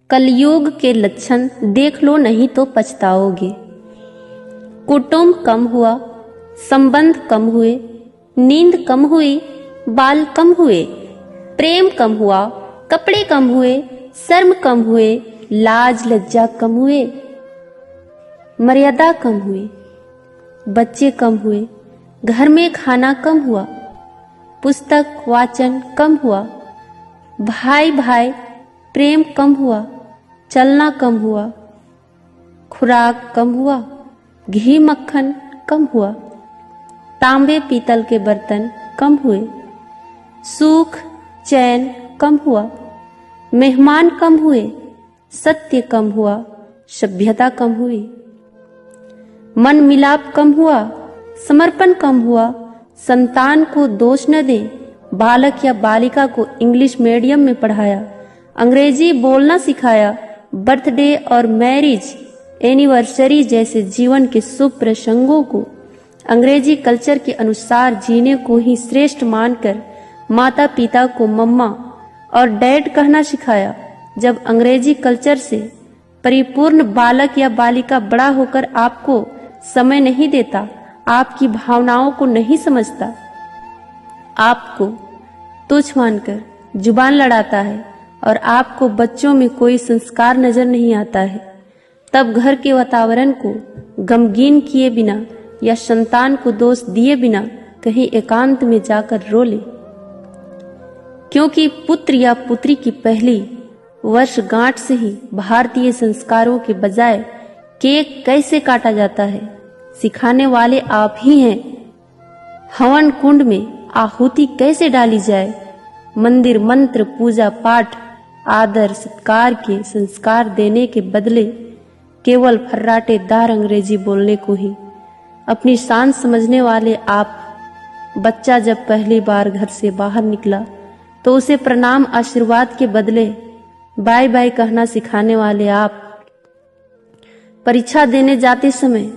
कलयुग के लक्षण देख लो नहीं तो पछताओगे। कुटुंब कम हुआ, संबंध कम हुए, नींद कम हुई, बाल कम हुए, प्रेम कम हुआ, कपड़े कम हुए, शर्म कम हुए, लाज लज्जा कम हुए, मर्यादा कम हुई, बच्चे कम हुए, घर में खाना कम हुआ, पुस्तक वाचन कम हुआ, भाई भाई प्रेम कम हुआ, चलना कम हुआ, खुराक कम हुआ, घी मक्खन कम हुआ, तांबे पीतल के बर्तन कम हुए, सुख चैन कम हुआ, मेहमान कम हुए, सत्य कम हुआ, सभ्यता कम हुई, मन मिलाप कम हुआ, समर्पण कम हुआ, संतान को दोष न दे, बालक या बालिका को इंग्लिश मीडियम में पढ़ाया, अंग्रेजी बोलना सिखाया, बर्थडे और मैरिज एनिवर्सरी जैसे जीवन के शुभ प्रसंगों को अंग्रेजी कल्चर के अनुसार जीने को ही श्रेष्ठ मानकर माता पिता को मम्मा और डैड कहना सिखाया। जब अंग्रेजी कल्चर से परिपूर्ण बालक या बालिका बड़ा होकर आपको समय नहीं देता, आपकी भावनाओं को नहीं समझता, आपको तुच्छ मानकर जुबान लड़ाता है और आपको बच्चों में कोई संस्कार नजर नहीं आता है, तब घर के वातावरण को गमगीन किए बिना या संतान को दोष दिए बिना कहीं एकांत में जाकर रो ले। क्योंकि पुत्र या पुत्री की पहली वर्षगांठ से ही भारतीय संस्कारों के बजाय केक कैसे काटा जाता है सिखाने वाले आप ही हैं। हवन कुंड में आहुति कैसे डाली जाए, मंदिर मंत्र पूजा पाठ आदर सत्कार के संस्कार देने के बदले केवल फर्राटेदार अंग्रेजी बोलने को ही अपनी शान समझने वाले आप। बच्चा जब पहली बार घर से बाहर निकला तो उसे प्रणाम आशीर्वाद के बदले बाय बाय कहना सिखाने वाले आप। परीक्षा देने जाते समय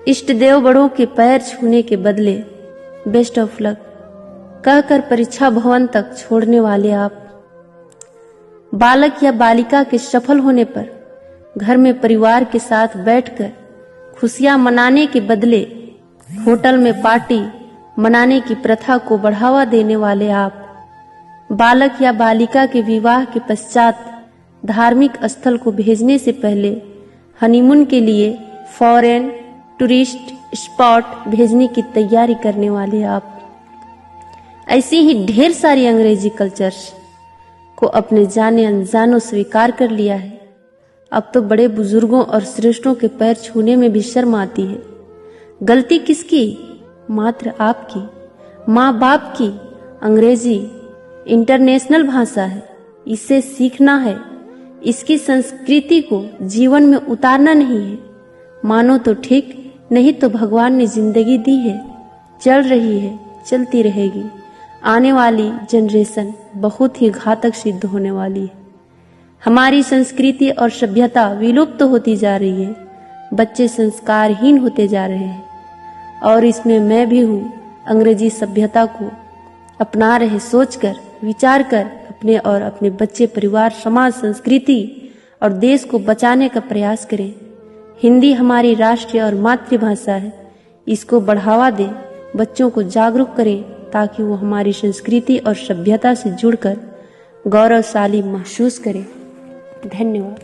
इष्ट देव बड़ों के पैर छूने के बदले बेस्ट ऑफ लक कहकर परीक्षा भवन तक छोड़ने वाले आप। बालक या बालिका के सफल होने पर घर में परिवार के साथ बैठकर खुशियां मनाने के बदले होटल में पार्टी मनाने की प्रथा को बढ़ावा देने वाले आप। बालक या बालिका के विवाह के पश्चात धार्मिक स्थल को भेजने से पहले हनीमून के लिए फॉरेन टूरिस्ट स्पॉट भेजने की तैयारी करने वाले आप। ऐसी ही ढेर सारी अंग्रेजी कल्चर्स को अपने जाने अनजानों स्वीकार कर लिया है। अब तो बड़े बुजुर्गों और श्रेष्ठों के पैर छूने में भी शर्म आती है। गलती किसकी? मात्र आपकी, माँ बाप की। अंग्रेजी इंटरनेशनल भाषा है, इसे सीखना है, इसकी संस्कृति को जीवन में उतारना नहीं है। मानो तो ठीक, नहीं तो भगवान ने जिंदगी दी है, चल रही है, चलती रहेगी। आने वाली जनरेशन बहुत ही घातक सिद्ध होने वाली है। हमारी संस्कृति और सभ्यता विलुप्त होती जा रही है, बच्चे संस्कारहीन होते जा रहे हैं और इसमें मैं भी हूँ। अंग्रेजी सभ्यता को अपना रहे सोचकर विचार कर अपने और अपने बच्चे परिवार समाज संस्कृति और देश को बचाने का प्रयास करें। हिंदी हमारी राष्ट्रीय और मातृभाषा है, इसको बढ़ावा दें, बच्चों को जागरूक करें ताकि वो हमारी संस्कृति और सभ्यता से जुड़कर गौरवशाली महसूस करें। धन्यवाद।